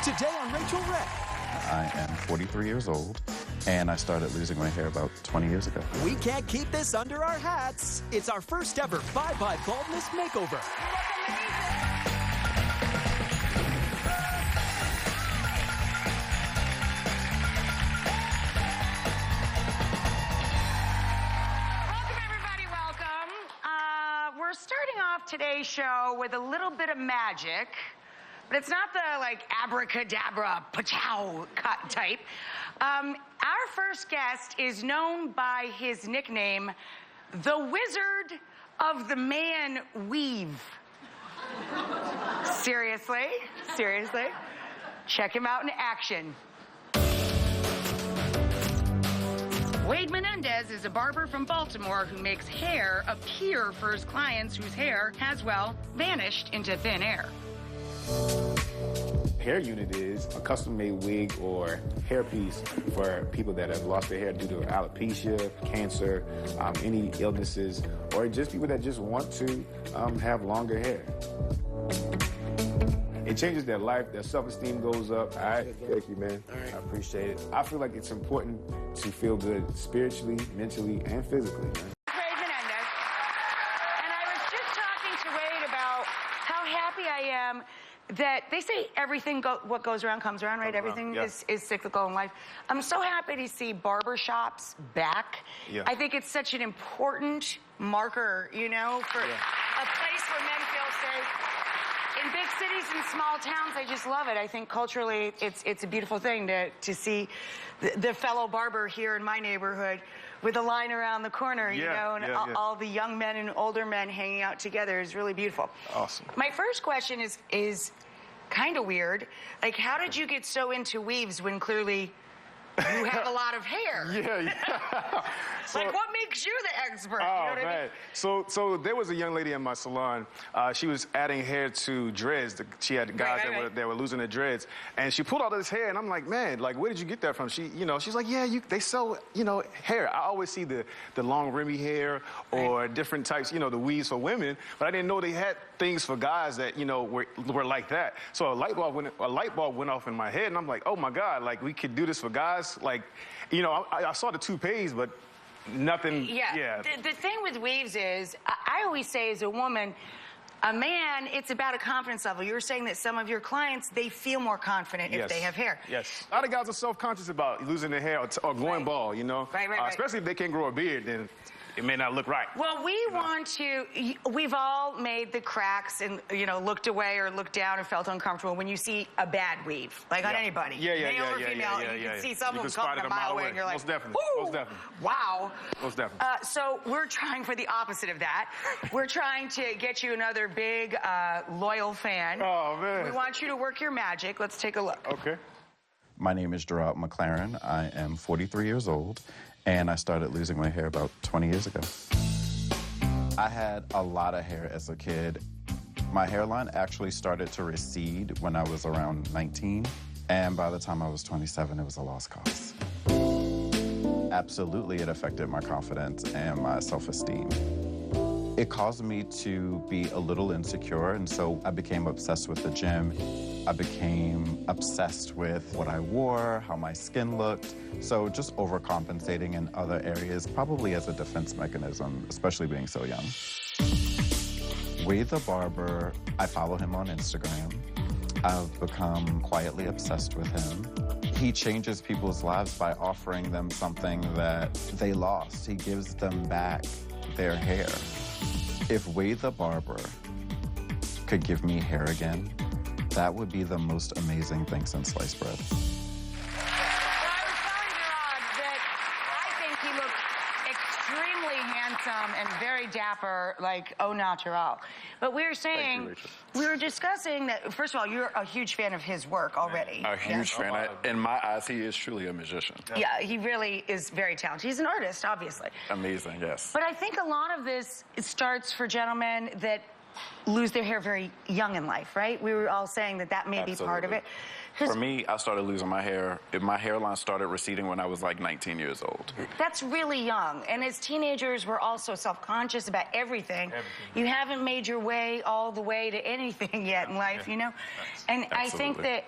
Today on Rachael Ray. I am 43 years old, and I started losing my hair about 20 years ago. We can't keep this under our hats. It's our first ever Bye-Bye Baldness Makeover. We're starting off today's show with a little bit of magic, but it's not the like abracadabra, pachow cut type. Our first guest is known by his nickname, the Wizard of the Man Weave. Seriously? Seriously? Check him out in action. Wade Menendez is a barber from Baltimore who makes hair appear for his clients whose hair has, well, vanished into thin air. Hair unit is a custom-made wig or hairpiece for people that have lost their hair due to alopecia, cancer, any illnesses, or just people that just want to have longer hair. It changes their life, their self-esteem goes up. All right, thank you, man. All right. I appreciate it. I feel like it's important to feel good spiritually, mentally, and physically, man. Wade Menendez. And I was just talking to Wade about how happy I am that they say everything, what goes around comes around, right? Everything is cyclical in life. I'm so happy to see barber shops back. Yeah. I think it's such an important marker, you know, for a place where men feel safe. In big cities and small towns, I just love it. I think culturally, it's a beautiful thing to see the fellow barber here in my neighborhood with a line around the corner, you know, and all the young men and older men hanging out together is really beautiful. Awesome. My first question is kind of weird. Like, how did you get so into weaves when clearly you have a lot of hair? So, like, what makes you the expert? Oh, you know what man. I mean? So there was a young lady in my salon. She was adding hair to dreads. She had guys that were losing their dreads. And she pulled all this hair, and I'm like, man, like, where did you get that from? She, she's like, yeah, they sell, hair. I always see the long rimmy hair or different types, the weaves for women. But I didn't know they had things for guys that, were like that. So a light bulb went off in my head, and I'm like, oh, my God, like, we could do this for guys. Like, I saw the toupees, but nothing. Yeah. The thing with weaves is, I always say as a woman, a man, it's about a confidence level. You were saying that some of your clients, they feel more confident if they have hair. Yes. A lot of guys are self-conscious about losing their hair or going bald, Right. Especially if they can't grow a beard, then it may not look right. Well, we've all made the cracks and, looked away or looked down and felt uncomfortable when you see a bad weave, like on anybody. Male or female, you can see some of them coming a mile away and you're like, Most definitely. Wow. Most definitely. So we're trying for the opposite of that. We're trying to get you another big, loyal fan. Oh, man. We want you to work your magic. Let's take a look. Okay. My name is Gerald McLaren. I am 43 years old, and I started losing my hair about 20 years ago. I had a lot of hair as a kid. My hairline actually started to recede when I was around 19, and by the time I was 27, it was a lost cause. Absolutely, it affected my confidence and my self-esteem. It caused me to be a little insecure, and so I became obsessed with the gym. I became obsessed with what I wore, how my skin looked, so just overcompensating in other areas, probably as a defense mechanism, especially being so young. Wade the Barber, I follow him on Instagram. I've become quietly obsessed with him. He changes people's lives by offering them something that they lost. He gives them back their hair. If Wade the Barber could give me hair again, that would be the most amazing thing since sliced bread. Well, I was telling Gerard that I think he looks extremely handsome and very dapper, like au natural. But we were saying, we were discussing that, first of all, you're a huge fan of his work already. A huge fan. In my eyes, he is truly a magician. Yeah, he really is very talented. He's an artist, obviously. Amazing, yes. But I think a lot of this starts for gentlemen that lose their hair very young in life, right? We were all saying that may be part of it. For me, I started losing my hair. My hairline started receding when I was like 19 years old. That's really young. And as teenagers, we're also self-conscious about everything. You haven't made your way all the way to anything yet in life, you know? And I think that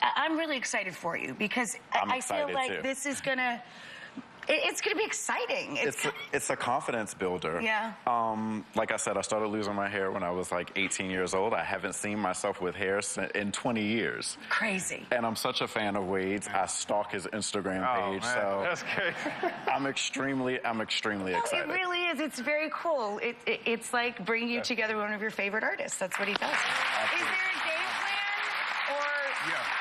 I'm really excited for you because I'm I feel excited, like too. this is gonna. It's gonna be exciting. It's a confidence builder. Yeah. Like I said, I started losing my hair when I was like 18 years old. I haven't seen myself with hair in 20 years. Crazy. And I'm such a fan of Wade's. I stalk his Instagram page, man, so that's crazy. I'm extremely excited. It really is. It's very cool. It's like bringing you together with one of your favorite artists. That's what he does. Is there a game plan, or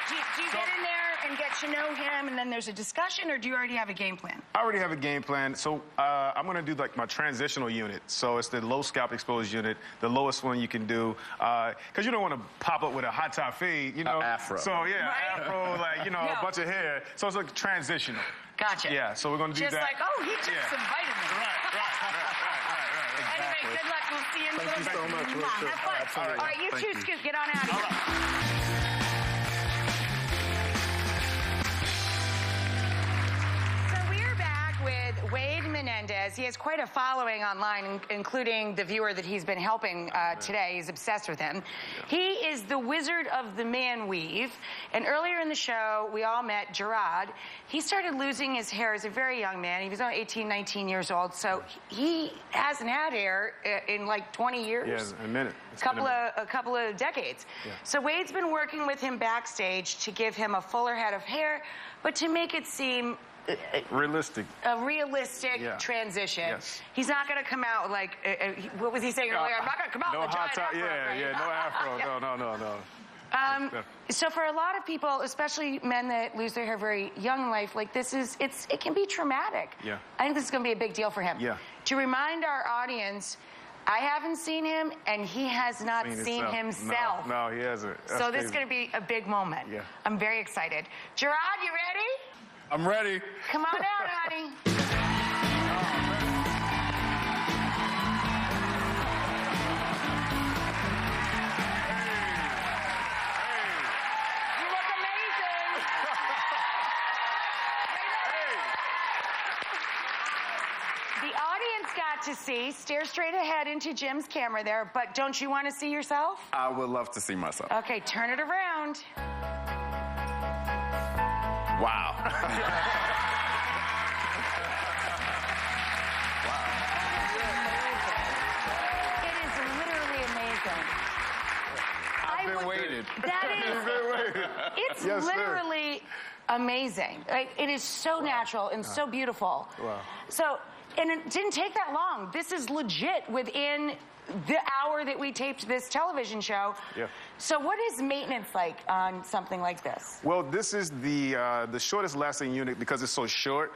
do you get in there and get to know him, and then there's a discussion, or do you already have a game plan? I already have a game plan. So I'm going to do like my transitional unit. So it's the low scalp exposed unit, the lowest one you can do. Because you don't want to pop up with a hot top fade, you know. Afro. So yeah, Right. afro, like, you know, Yeah. a bunch of hair. So it's like transitional. Gotcha. Yeah, so we're going to do Just that. like, oh, he took some vitamins. Right. Anyway, good luck. We'll see you in a little bit. you so much, Mwah. Rachel. Have fun. Absolutely. All right, you Thank two, you. Scoot, get on out of here. So we're back with Wade Menendez. He has quite a following online, including the viewer that he's been helping today. He's obsessed with him. He is the wizard of the man weave. And earlier in the show, we all met Gerard. He started losing his hair as a very young man. He was only 18, 19 years old. So he hasn't had hair in like 20 years. Yeah, a minute. It's A couple of decades. Yeah. So Wade's been working with him backstage to give him a fuller head of hair, but to make it seem realistic. a realistic Yeah. transition. Yes. He's not going to come out like, what was he saying earlier? I'm not going to come out No with a hot giant top. afro, Yeah, right? yeah, no afro. No. So for a lot of people, especially men that lose their hair very young in life, like this it can be traumatic. Yeah. I think this is going to be a big deal for him. Yeah. To remind our audience, I haven't seen him, and he has not seen himself. No, he hasn't. So this is going to be a big moment. Yeah. I'm very excited. Gerard, you ready? I'm ready. Come on out, honey. You look amazing. The audience got to see, stare straight ahead into Jim's camera there, but don't you want to see yourself? I would love to see myself. Okay, turn it around. Wow. It is literally amazing. I've been waiting. It's Yes, sir. literally amazing. Like, it is so natural and so beautiful. Wow. So, and it didn't take that long. This is legit within the hour that we taped this television show. Yeah. So what is maintenance like on something like this? Well, this is the shortest lasting unit because it's so short.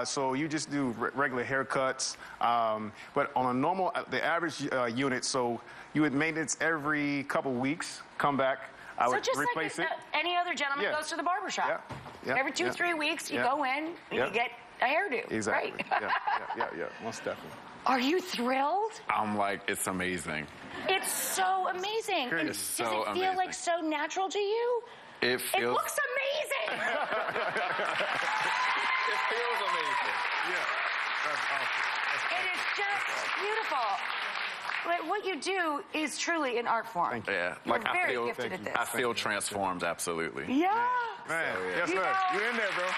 So you just do regular haircuts. But on a normal, the average unit, so you would maintenance every couple weeks, come back. I So would just replace like it. Any other gentleman Yeah. goes to the barber shop. Yeah. Every 2-3 weeks, you Yeah. go in and Yeah. you get a hairdo. Exactly. Right? Yeah. Most definitely. Are you thrilled? I'm like, it's amazing. It's so amazing. And It's does so it feel amazing. like so natural to you? It feels. It looks amazing. It feels amazing. Yeah. That's awesome. It is just beautiful. Like, what you do is truly an art form. Thank you. Yeah, You're like I very feel. gifted at this. I feel transformed. Absolutely. Yeah. Man, yes, You sir. know, You're in there, bro. It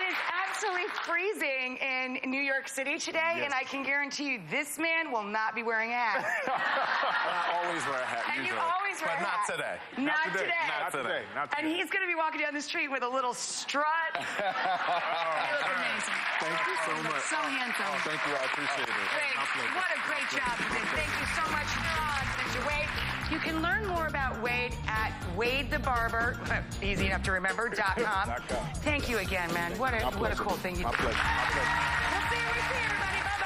is absolutely freezing in New York City today, Yes. and I can guarantee you this man will not be wearing a hat. I always wear a hat. And you usually. always wear but a not hat. today. Not today. Not today. And he's going to be walking down the street with a little strut. You look amazing. Thank you so much. So handsome. Thank you. I appreciate it. Great. What a great job you did. Thank you so much, Mr. Wade. You can learn more about Wade at WadeTheBarber, easy enough to remember, .com. Thank you again, man. What a cool thing you did. My pleasure. We'll see you everybody. Bye-bye.